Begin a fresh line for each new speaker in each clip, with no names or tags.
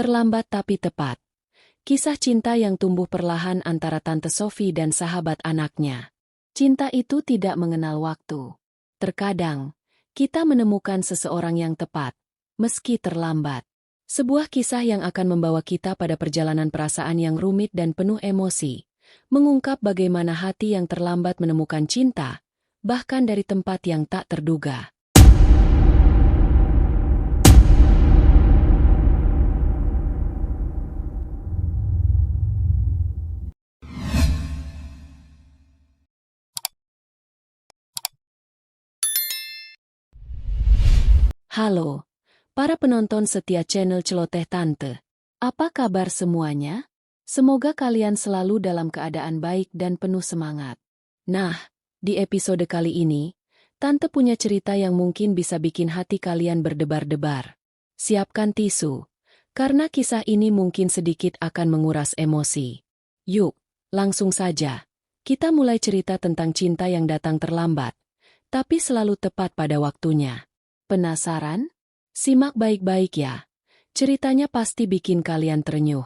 Terlambat tapi tepat. Kisah cinta yang tumbuh perlahan antara Tante Sophie dan sahabat anaknya. Cinta itu tidak mengenal waktu. Terkadang, kita menemukan seseorang yang tepat, meski terlambat. Sebuah kisah yang akan membawa kita pada perjalanan perasaan yang rumit dan penuh emosi, mengungkap bagaimana hati yang terlambat menemukan cinta, bahkan dari tempat yang tak terduga. Halo, para penonton setia channel Celoteh Tante. Apa kabar semuanya? Semoga kalian selalu dalam keadaan baik dan penuh semangat. Nah, di episode kali ini, Tante punya cerita yang mungkin bisa bikin hati kalian berdebar-debar. Siapkan tisu, karena kisah ini mungkin sedikit akan menguras emosi. Yuk, langsung saja. Kita mulai cerita tentang cinta yang datang terlambat, tapi selalu tepat pada waktunya. Penasaran? Simak baik-baik ya. Ceritanya pasti bikin kalian terenyuh.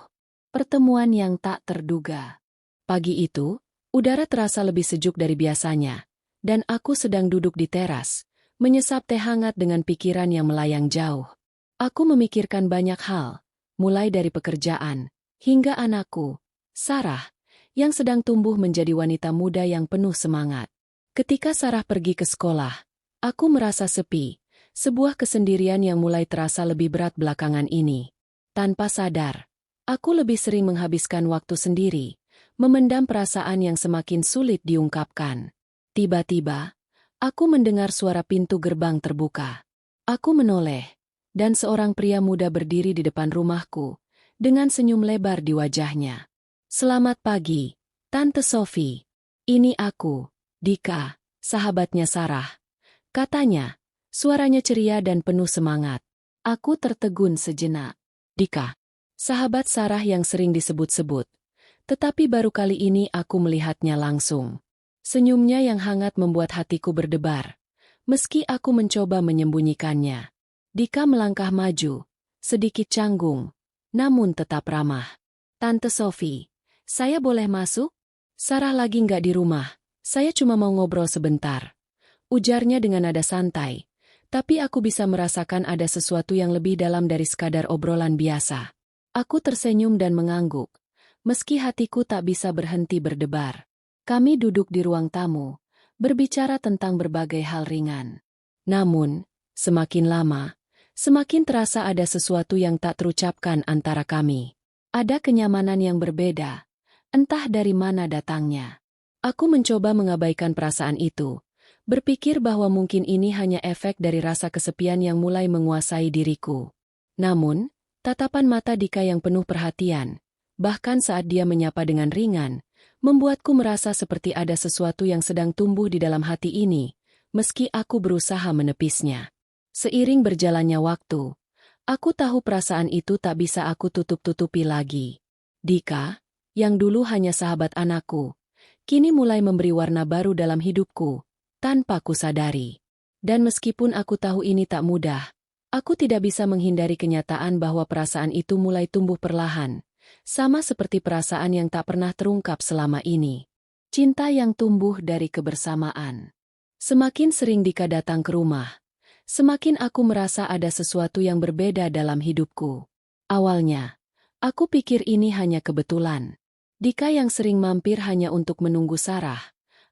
Pertemuan yang tak terduga. Pagi itu, udara terasa lebih sejuk dari biasanya, dan aku sedang duduk di teras, menyesap teh hangat dengan pikiran yang melayang jauh. Aku memikirkan banyak hal, mulai dari pekerjaan, hingga anakku, Sarah, yang sedang tumbuh menjadi wanita muda yang penuh semangat. Ketika Sarah pergi ke sekolah, aku merasa sepi. Sebuah kesendirian yang mulai terasa lebih berat belakangan ini. Tanpa sadar, aku lebih sering menghabiskan waktu sendiri, memendam perasaan yang semakin sulit diungkapkan. Tiba-tiba, aku mendengar suara pintu gerbang terbuka. Aku menoleh, dan seorang pria muda berdiri di depan rumahku, dengan senyum lebar di wajahnya. "Selamat pagi, Tante Sophie. Ini aku, Dika, sahabatnya Sarah," katanya. Suaranya ceria dan penuh semangat. Aku tertegun sejenak. Dika, sahabat Sarah yang sering disebut-sebut. Tetapi baru kali ini aku melihatnya langsung. Senyumnya yang hangat membuat hatiku berdebar. Meski aku mencoba menyembunyikannya. Dika melangkah maju, sedikit canggung, namun tetap ramah. "Tante Sophie, saya boleh masuk? Sarah lagi nggak di rumah, saya cuma mau ngobrol sebentar," ujarnya dengan nada santai. Tapi aku bisa merasakan ada sesuatu yang lebih dalam dari sekadar obrolan biasa. Aku tersenyum dan mengangguk, meski hatiku tak bisa berhenti berdebar. Kami duduk di ruang tamu, berbicara tentang berbagai hal ringan. Namun, semakin lama, semakin terasa ada sesuatu yang tak terucapkan antara kami. Ada kenyamanan yang berbeda, entah dari mana datangnya. Aku mencoba mengabaikan perasaan itu. Berpikir bahwa mungkin ini hanya efek dari rasa kesepian yang mulai menguasai diriku. Namun, tatapan mata Dika yang penuh perhatian, bahkan saat dia menyapa dengan ringan, membuatku merasa seperti ada sesuatu yang sedang tumbuh di dalam hati ini, meski aku berusaha menepisnya. Seiring berjalannya waktu, aku tahu perasaan itu tak bisa aku tutup-tutupi lagi. Dika, yang dulu hanya sahabat anakku, kini mulai memberi warna baru dalam hidupku, tanpa kusadari. Dan meskipun aku tahu ini tak mudah, aku tidak bisa menghindari kenyataan bahwa perasaan itu mulai tumbuh perlahan, sama seperti perasaan yang tak pernah terungkap selama ini. Cinta yang tumbuh dari kebersamaan. Semakin sering Dika datang ke rumah, semakin aku merasa ada sesuatu yang berbeda dalam hidupku. Awalnya, aku pikir ini hanya kebetulan. Dika yang sering mampir hanya untuk menunggu Sarah,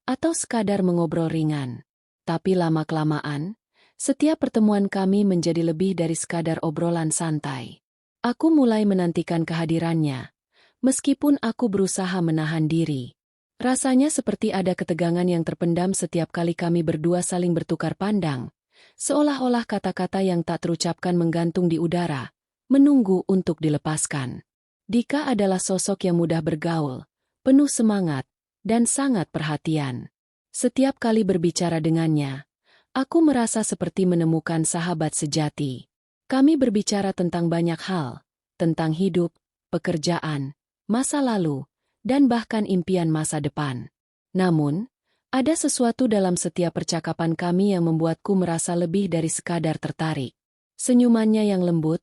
atau sekadar mengobrol ringan. Tapi lama-kelamaan, setiap pertemuan kami menjadi lebih dari sekadar obrolan santai. Aku mulai menantikan kehadirannya, meskipun aku berusaha menahan diri. Rasanya seperti ada ketegangan yang terpendam setiap kali kami berdua saling bertukar pandang, seolah-olah kata-kata yang tak terucapkan menggantung di udara, menunggu untuk dilepaskan. Dika adalah sosok yang mudah bergaul, penuh semangat, dan sangat perhatian. Setiap kali berbicara dengannya, aku merasa seperti menemukan sahabat sejati. Kami berbicara tentang banyak hal, tentang hidup, pekerjaan, masa lalu, dan bahkan impian masa depan. Namun, ada sesuatu dalam setiap percakapan kami yang membuatku merasa lebih dari sekadar tertarik. Senyumannya yang lembut,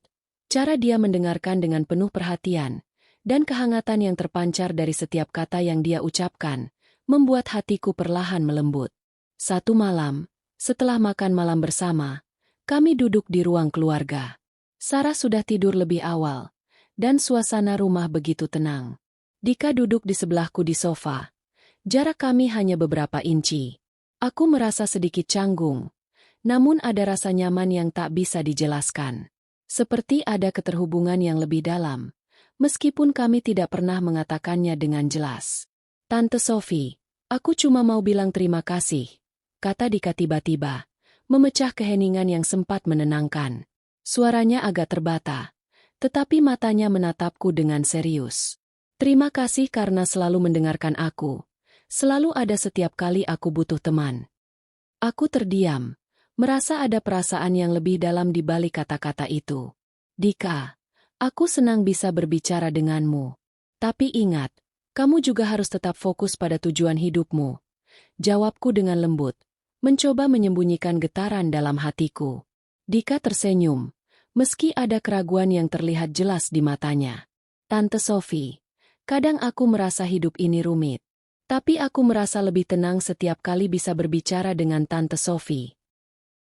Cara dia mendengarkan dengan penuh perhatian, dan kehangatan yang terpancar dari setiap kata yang dia ucapkan, membuat hatiku perlahan melembut. Satu malam, setelah makan malam bersama, kami duduk di ruang keluarga. Sarah sudah tidur lebih awal, dan suasana rumah begitu tenang. Dika duduk di sebelahku di sofa. Jarak kami hanya beberapa inci. Aku merasa sedikit canggung, namun ada rasa nyaman yang tak bisa dijelaskan. Seperti ada keterhubungan yang lebih dalam, meskipun kami tidak pernah mengatakannya dengan jelas. Tante Sophie, aku cuma mau bilang terima kasih, kata Dika tiba-tiba, memecah keheningan yang sempat menenangkan. Suaranya agak terbata, tetapi matanya menatapku dengan serius. Terima kasih karena selalu mendengarkan aku. Selalu ada setiap kali aku butuh teman. Aku terdiam, merasa ada perasaan yang lebih dalam di balik kata-kata itu. Dika, aku senang bisa berbicara denganmu. Tapi ingat, kamu juga harus tetap fokus pada tujuan hidupmu. Jawabku dengan lembut, mencoba menyembunyikan getaran dalam hatiku. Dika tersenyum, meski ada keraguan yang terlihat jelas di matanya. Tante Sophie, kadang aku merasa hidup ini rumit. Tapi aku merasa lebih tenang setiap kali bisa berbicara dengan Tante Sophie.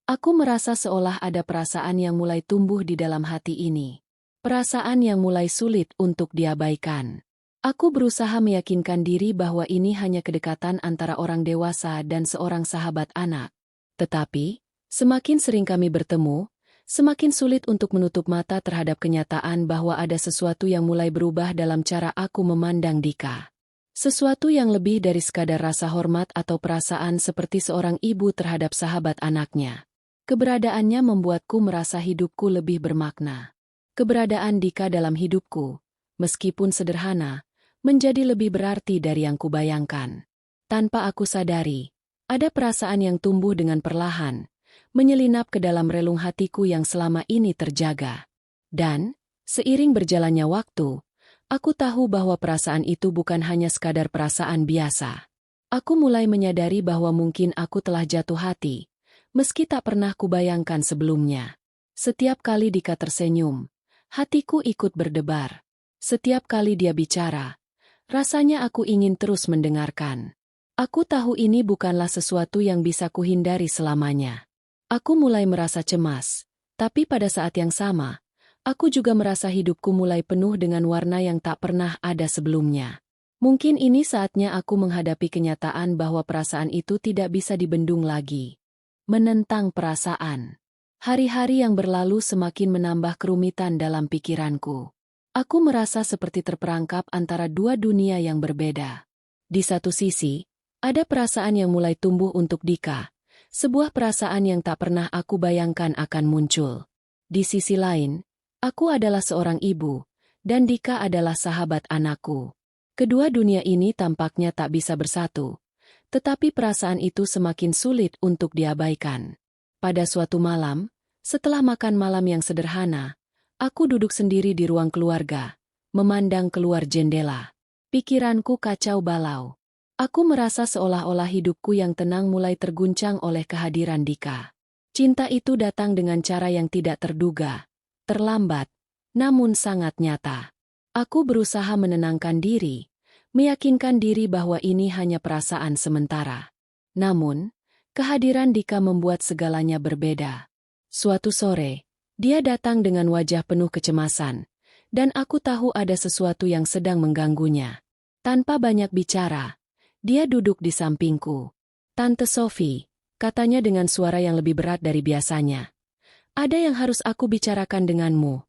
Aku merasa seolah ada perasaan yang mulai tumbuh di dalam hati ini. Perasaan yang mulai sulit untuk diabaikan. Aku berusaha meyakinkan diri bahwa ini hanya kedekatan antara orang dewasa dan seorang sahabat anak. Tetapi, semakin sering kami bertemu, semakin sulit untuk menutup mata terhadap kenyataan bahwa ada sesuatu yang mulai berubah dalam cara aku memandang Dika. Sesuatu yang lebih dari sekadar rasa hormat atau perasaan seperti seorang ibu terhadap sahabat anaknya. Keberadaannya membuatku merasa hidupku lebih bermakna. Keberadaan Dika dalam hidupku, meskipun sederhana, menjadi lebih berarti dari yang kubayangkan. Tanpa aku sadari, ada perasaan yang tumbuh dengan perlahan, menyelinap ke dalam relung hatiku yang selama ini terjaga. Dan, seiring berjalannya waktu, aku tahu bahwa perasaan itu bukan hanya sekadar perasaan biasa. Aku mulai menyadari bahwa mungkin aku telah jatuh hati, meski tak pernah kubayangkan sebelumnya. Setiap kali Dika tersenyum, hatiku ikut berdebar. Setiap kali dia bicara, rasanya aku ingin terus mendengarkan. Aku tahu ini bukanlah sesuatu yang bisa kuhindari selamanya. Aku mulai merasa cemas, tapi pada saat yang sama, aku juga merasa hidupku mulai penuh dengan warna yang tak pernah ada sebelumnya. Mungkin ini saatnya aku menghadapi kenyataan bahwa perasaan itu tidak bisa dibendung lagi. Menentang perasaan. Hari-hari yang berlalu semakin menambah kerumitan dalam pikiranku. Aku merasa seperti terperangkap antara dua dunia yang berbeda. Di satu sisi, ada perasaan yang mulai tumbuh untuk Dika, sebuah perasaan yang tak pernah aku bayangkan akan muncul. Di sisi lain, aku adalah seorang ibu, dan Dika adalah sahabat anakku. Kedua dunia ini tampaknya tak bisa bersatu. Tetapi perasaan itu semakin sulit untuk diabaikan. Pada suatu malam, setelah makan malam yang sederhana, aku duduk sendiri di ruang keluarga, memandang keluar jendela. Pikiranku kacau balau. Aku merasa seolah-olah hidupku yang tenang mulai terguncang oleh kehadiran Dika. Cinta itu datang dengan cara yang tidak terduga, terlambat, namun sangat nyata. Aku berusaha menenangkan diri, meyakinkan diri bahwa ini hanya perasaan sementara. Namun, kehadiran Dika membuat segalanya berbeda. Suatu sore, dia datang dengan wajah penuh kecemasan, dan aku tahu ada sesuatu yang sedang mengganggunya. Tanpa banyak bicara, dia duduk di sampingku. Tante Sophie, katanya dengan suara yang lebih berat dari biasanya. Ada yang harus aku bicarakan denganmu.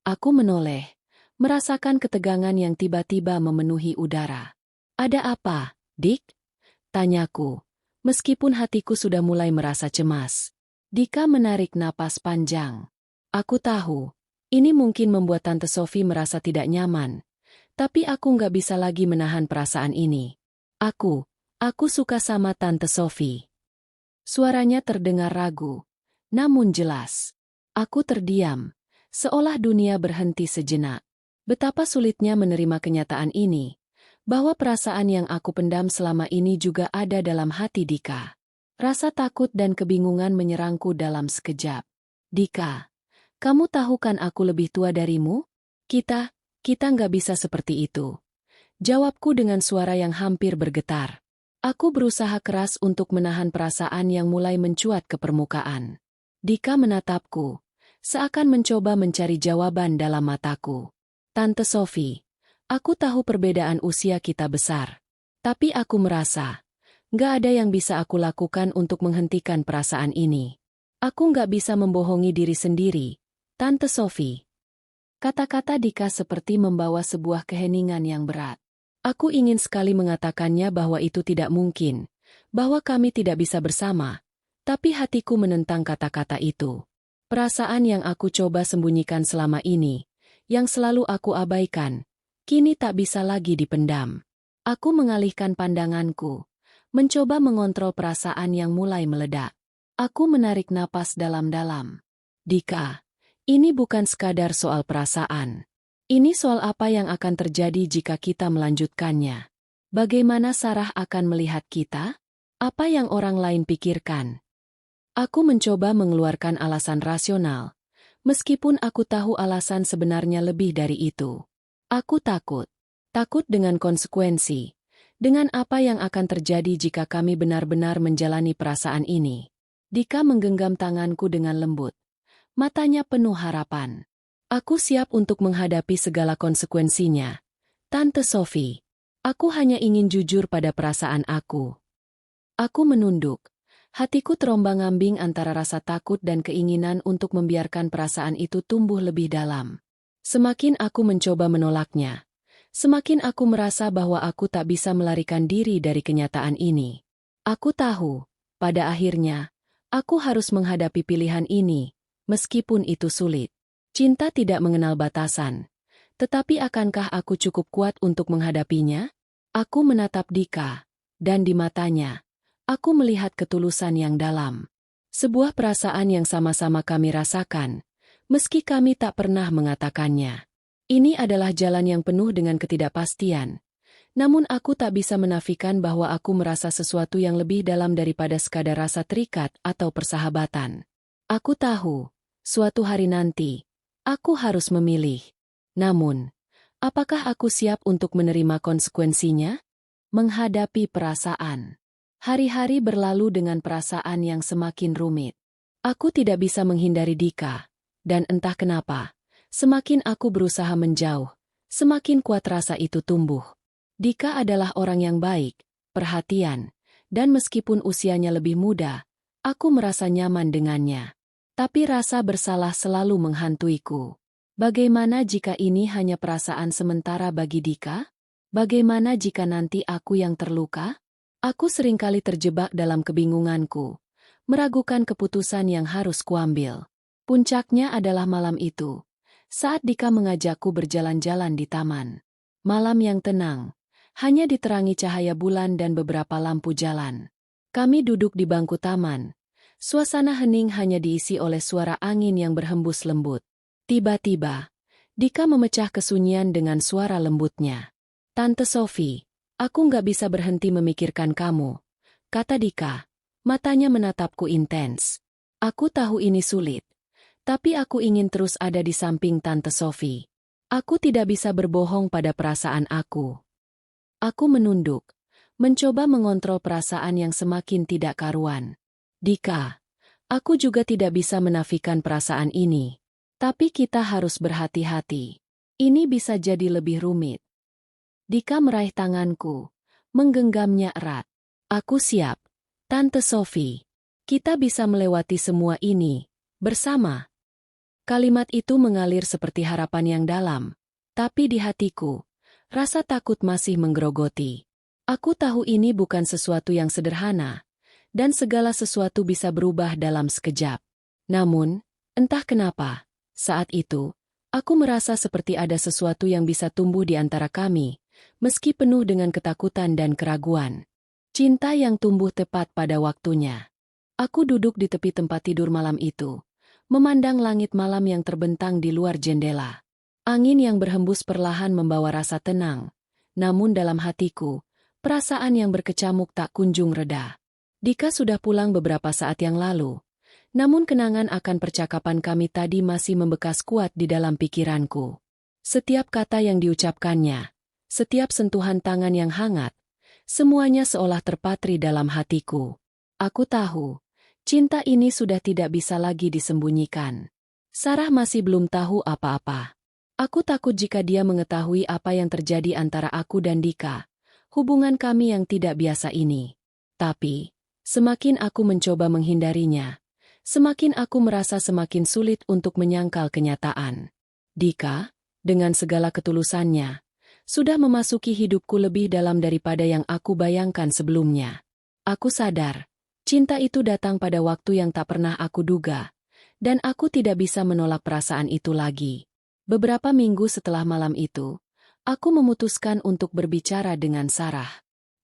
Aku menoleh, merasakan ketegangan yang tiba-tiba memenuhi udara. Ada apa, Dik? Tanyaku, meskipun hatiku sudah mulai merasa cemas. Dika menarik napas panjang. Aku tahu, ini mungkin membuat Tante Sophie merasa tidak nyaman, tapi aku nggak bisa lagi menahan perasaan ini. Aku suka sama Tante Sophie. Suaranya terdengar ragu, namun jelas. Aku terdiam, seolah dunia berhenti sejenak. Betapa sulitnya menerima kenyataan ini, bahwa perasaan yang aku pendam selama ini juga ada dalam hati Dika. Rasa takut dan kebingungan menyerangku dalam sekejap. Dika, Kamu tahu kan aku lebih tua darimu? Kita nggak bisa seperti itu. Jawabku dengan suara yang hampir bergetar. Aku berusaha keras untuk menahan perasaan yang mulai mencuat ke permukaan. Dika menatapku, seakan mencoba mencari jawaban dalam mataku. Tante Sophie, aku tahu perbedaan usia kita besar. Tapi aku merasa, nggak ada yang bisa aku lakukan untuk menghentikan perasaan ini. Aku nggak bisa membohongi diri sendiri, Tante Sophie. Kata-kata Dika seperti membawa sebuah keheningan yang berat. Aku ingin sekali mengatakannya bahwa itu tidak mungkin, bahwa kami tidak bisa bersama, tapi hatiku menentang kata-kata itu. Perasaan yang aku coba sembunyikan selama ini, yang selalu aku abaikan, kini tak bisa lagi dipendam. Aku mengalihkan pandanganku, mencoba mengontrol perasaan yang mulai meledak. Aku menarik napas dalam-dalam. Dika, ini bukan sekadar soal perasaan. Ini soal apa yang akan terjadi jika kita melanjutkannya. Bagaimana Sarah akan melihat kita? Apa yang orang lain pikirkan? Aku mencoba mengeluarkan alasan rasional, meskipun aku tahu alasan sebenarnya lebih dari itu. Aku takut. Takut dengan konsekuensi. Dengan apa yang akan terjadi jika kami benar-benar menjalani perasaan ini. Dika menggenggam tanganku dengan lembut. Matanya penuh harapan. Aku siap untuk menghadapi segala konsekuensinya. Tante Sophie, aku hanya ingin jujur pada perasaan aku. Aku menunduk. Hatiku terombang-ambing antara rasa takut dan keinginan untuk membiarkan perasaan itu tumbuh lebih dalam. Semakin aku mencoba menolaknya, semakin aku merasa bahwa aku tak bisa melarikan diri dari kenyataan ini. Aku tahu, pada akhirnya, aku harus menghadapi pilihan ini, meskipun itu sulit. Cinta tidak mengenal batasan. Tetapi akankah aku cukup kuat untuk menghadapinya? Aku menatap Dika, dan di matanya, aku melihat ketulusan yang dalam. Sebuah perasaan yang sama-sama kami rasakan, meski kami tak pernah mengatakannya. Ini adalah jalan yang penuh dengan ketidakpastian. Namun aku tak bisa menafikan bahwa aku merasa sesuatu yang lebih dalam daripada sekadar rasa terikat atau persahabatan. Aku tahu, suatu hari nanti, aku harus memilih. Namun, apakah aku siap untuk menerima konsekuensinya? Menghadapi perasaan. Hari-hari berlalu dengan perasaan yang semakin rumit. Aku tidak bisa menghindari Dika. Dan entah kenapa, semakin aku berusaha menjauh, semakin kuat rasa itu tumbuh. Dika adalah orang yang baik, perhatian, dan meskipun usianya lebih muda, aku merasa nyaman dengannya. Tapi rasa bersalah selalu menghantuiku. Bagaimana jika ini hanya perasaan sementara bagi Dika? Bagaimana jika nanti aku yang terluka? Aku seringkali terjebak dalam kebingunganku, meragukan keputusan yang harus kuambil. Puncaknya adalah malam itu, saat Dika mengajakku berjalan-jalan di taman. Malam yang tenang, hanya diterangi cahaya bulan dan beberapa lampu jalan. Kami duduk di bangku taman. Suasana hening hanya diisi oleh suara angin yang berhembus lembut. Tiba-tiba, Dika memecah kesunyian dengan suara lembutnya. Tante Sophie, aku nggak bisa berhenti memikirkan kamu, kata Dika. Matanya menatapku intens. Aku tahu ini sulit, tapi aku ingin terus ada di samping Tante Sophie. Aku tidak bisa berbohong pada perasaan aku. Aku menunduk, mencoba mengontrol perasaan yang semakin tidak karuan. Dika, aku juga tidak bisa menafikan perasaan ini. Tapi kita harus berhati-hati. Ini bisa jadi lebih rumit. Dika meraih tanganku, menggenggamnya erat. Aku siap, Tante Sophie. Kita bisa melewati semua ini, bersama. Kalimat itu mengalir seperti harapan yang dalam. Tapi di hatiku, rasa takut masih menggerogoti. Aku tahu ini bukan sesuatu yang sederhana. Dan segala sesuatu bisa berubah dalam sekejap. Namun, entah kenapa, saat itu, aku merasa seperti ada sesuatu yang bisa tumbuh di antara kami, meski penuh dengan ketakutan dan keraguan. Cinta yang tumbuh tepat pada waktunya. Aku duduk di tepi tempat tidur malam itu, memandang langit malam yang terbentang di luar jendela. Angin yang berhembus perlahan membawa rasa tenang, namun dalam hatiku, perasaan yang berkecamuk tak kunjung reda. Dika sudah pulang beberapa saat yang lalu, Namun kenangan akan percakapan kami tadi masih membekas kuat di dalam pikiranku. Setiap kata yang diucapkannya, setiap sentuhan tangan yang hangat, semuanya seolah terpatri dalam hatiku. Aku tahu, cinta ini sudah tidak bisa lagi disembunyikan. Sarah masih belum tahu apa-apa. Aku takut jika dia mengetahui apa yang terjadi antara aku dan Dika, hubungan kami yang tidak biasa ini. Tapi, semakin aku mencoba menghindarinya, semakin aku merasa semakin sulit untuk menyangkal kenyataan. Dika, dengan segala ketulusannya, sudah memasuki hidupku lebih dalam daripada yang aku bayangkan sebelumnya. Aku sadar, cinta itu datang pada waktu yang tak pernah aku duga, dan aku tidak bisa menolak perasaan itu lagi. Beberapa minggu setelah malam itu, aku memutuskan untuk berbicara dengan Sarah.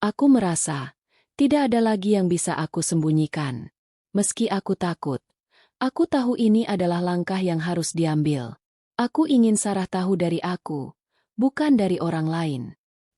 Aku merasa, tidak ada lagi yang bisa aku sembunyikan. Meski aku takut, aku tahu ini adalah langkah yang harus diambil. Aku ingin Sarah tahu dari aku, bukan dari orang lain.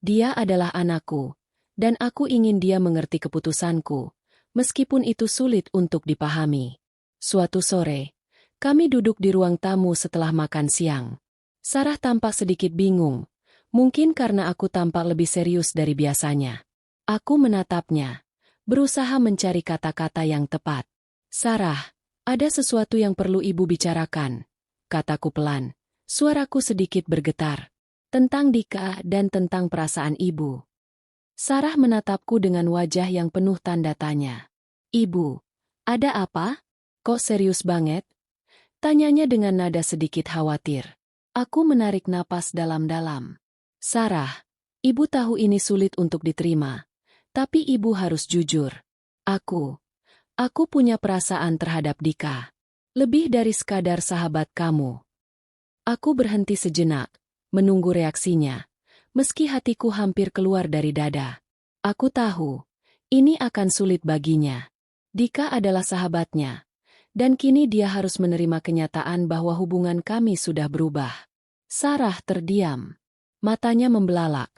Dia adalah anakku, dan aku ingin dia mengerti keputusanku, meskipun itu sulit untuk dipahami. Suatu sore, kami duduk di ruang tamu setelah makan siang. Sarah tampak sedikit bingung, mungkin karena aku tampak lebih serius dari biasanya. Aku menatapnya, berusaha mencari kata-kata yang tepat. Sarah, ada sesuatu yang perlu ibu bicarakan, kataku pelan. Suaraku sedikit bergetar. Tentang Dika dan tentang perasaan ibu. Sarah menatapku dengan wajah yang penuh tanda tanya. Ibu, ada apa? Kok serius banget? Tanyanya dengan nada sedikit khawatir. Aku menarik napas dalam-dalam. Sarah, ibu tahu ini sulit untuk diterima. Tapi ibu harus jujur. Aku punya perasaan terhadap Dika. Lebih dari sekadar sahabat kamu. Aku berhenti sejenak, menunggu reaksinya, meski hatiku hampir keluar dari dada. Aku tahu, ini akan sulit baginya. Dika adalah sahabatnya, dan kini dia harus menerima kenyataan bahwa hubungan kami sudah berubah. Sarah terdiam. Matanya membelalak,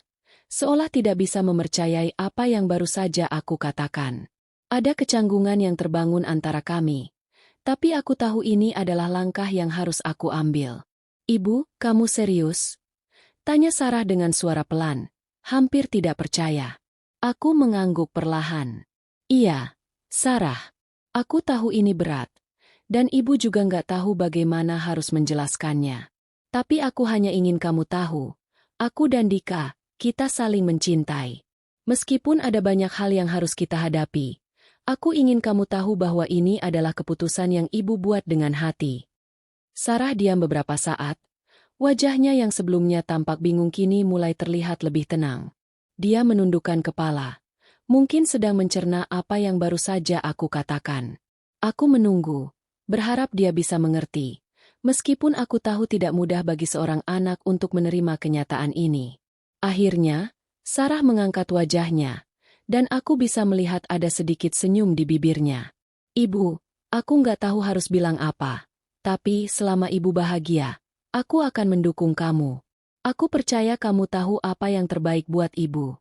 seolah tidak bisa mempercayai apa yang baru saja aku katakan. Ada kecanggungan yang terbangun antara kami, tapi aku tahu ini adalah langkah yang harus aku ambil. Ibu, kamu serius? Tanya Sarah dengan suara pelan, hampir tidak percaya. Aku mengangguk perlahan. Iya, Sarah. Aku tahu ini berat, dan ibu juga nggak tahu bagaimana harus menjelaskannya. Tapi aku hanya ingin kamu tahu, aku dan Dika, kita saling mencintai. Meskipun ada banyak hal yang harus kita hadapi, aku ingin kamu tahu bahwa ini adalah keputusan yang ibu buat dengan hati. Sarah diam beberapa saat, wajahnya yang sebelumnya tampak bingung kini mulai terlihat lebih tenang. Dia menundukkan kepala, mungkin sedang mencerna apa yang baru saja aku katakan. Aku menunggu, berharap dia bisa mengerti, meskipun aku tahu tidak mudah bagi seorang anak untuk menerima kenyataan ini. Akhirnya, Sarah mengangkat wajahnya, dan aku bisa melihat ada sedikit senyum di bibirnya. Ibu, aku nggak tahu harus bilang apa. Tapi selama ibu bahagia, aku akan mendukung kamu. Aku percaya kamu tahu apa yang terbaik buat ibu.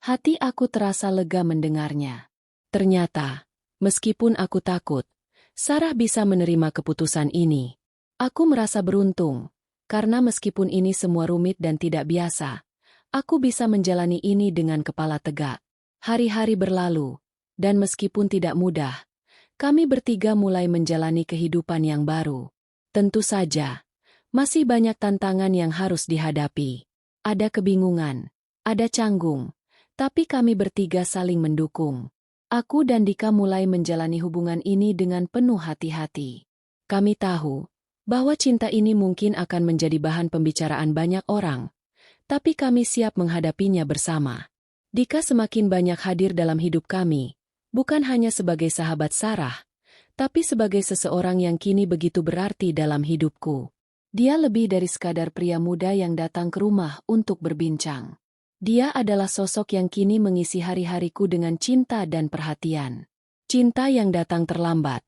Hati aku terasa lega mendengarnya. Ternyata, meskipun aku takut, Sarah bisa menerima keputusan ini. Aku merasa beruntung, karena meskipun ini semua rumit dan tidak biasa, aku bisa menjalani ini dengan kepala tegak. Hari-hari berlalu, dan meskipun tidak mudah, kami bertiga mulai menjalani kehidupan yang baru. Tentu saja, masih banyak tantangan yang harus dihadapi. Ada kebingungan, ada canggung, tapi kami bertiga saling mendukung. Aku dan Dika mulai menjalani hubungan ini dengan penuh hati-hati. Kami tahu bahwa cinta ini mungkin akan menjadi bahan pembicaraan banyak orang, tapi kami siap menghadapinya bersama. Dika semakin banyak hadir dalam hidup kami, bukan hanya sebagai sahabat Sarah, tapi sebagai seseorang yang kini begitu berarti dalam hidupku. Dia lebih dari sekadar pria muda yang datang ke rumah untuk berbincang. Dia adalah sosok yang kini mengisi hari-hariku dengan cinta dan perhatian. Cinta yang datang terlambat,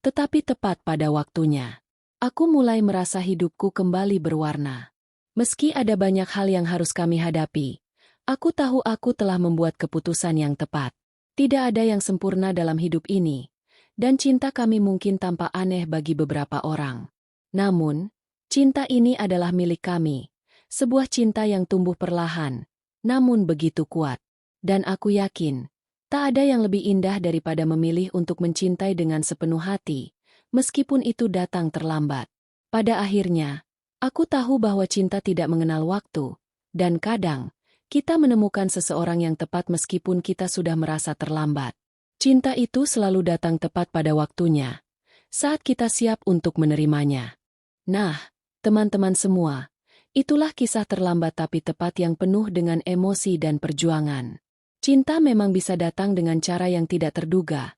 tetapi tepat pada waktunya. Aku mulai merasa hidupku kembali berwarna. Meski ada banyak hal yang harus kami hadapi, aku tahu aku telah membuat keputusan yang tepat. Tidak ada yang sempurna dalam hidup ini, Dan cinta kami mungkin tampak aneh bagi beberapa orang. Namun, cinta ini adalah milik kami. Sebuah cinta yang tumbuh perlahan, namun begitu kuat. Dan aku yakin, tak ada yang lebih indah daripada memilih untuk mencintai dengan sepenuh hati, meskipun itu datang terlambat. Pada akhirnya, aku tahu bahwa cinta tidak mengenal waktu, dan kadang, kita menemukan seseorang yang tepat meskipun kita sudah merasa terlambat. Cinta itu selalu datang tepat pada waktunya, saat kita siap untuk menerimanya. Nah, teman-teman semua, itulah kisah terlambat tapi tepat yang penuh dengan emosi dan perjuangan. Cinta memang bisa datang dengan cara yang tidak terduga,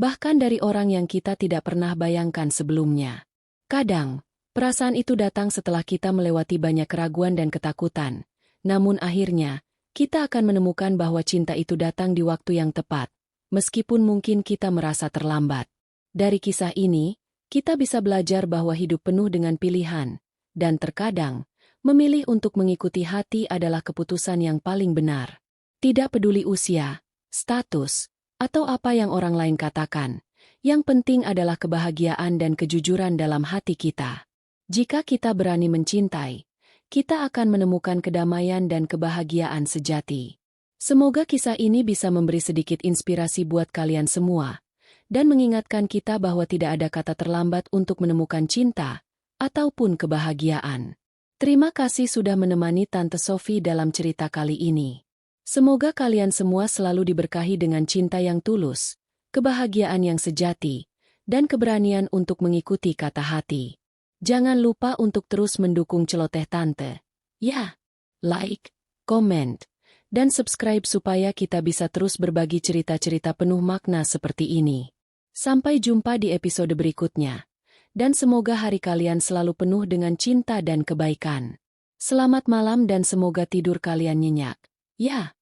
bahkan dari orang yang kita tidak pernah bayangkan sebelumnya. Kadang, perasaan itu datang setelah kita melewati banyak keraguan dan ketakutan, namun akhirnya, kita akan menemukan bahwa cinta itu datang di waktu yang tepat. Meskipun mungkin kita merasa terlambat. Dari kisah ini, kita bisa belajar bahwa hidup penuh dengan pilihan, dan terkadang, memilih untuk mengikuti hati adalah keputusan yang paling benar. Tidak peduli usia, status, atau apa yang orang lain katakan, yang penting adalah kebahagiaan dan kejujuran dalam hati kita. Jika kita berani mencintai, kita akan menemukan kedamaian dan kebahagiaan sejati. Semoga kisah ini bisa memberi sedikit inspirasi buat kalian semua, dan mengingatkan kita bahwa tidak ada kata terlambat untuk menemukan cinta, ataupun kebahagiaan. Terima kasih sudah menemani Tante Sophie dalam cerita kali ini. Semoga kalian semua selalu diberkahi dengan cinta yang tulus, kebahagiaan yang sejati, dan keberanian untuk mengikuti kata hati. Jangan lupa untuk terus mendukung Celoteh Tante. Ya, like, comment, dan subscribe supaya kita bisa terus berbagi cerita-cerita penuh makna seperti ini. Sampai jumpa di episode berikutnya. Dan semoga hari kalian selalu penuh dengan cinta dan kebaikan. Selamat malam dan semoga tidur kalian nyenyak. Ya.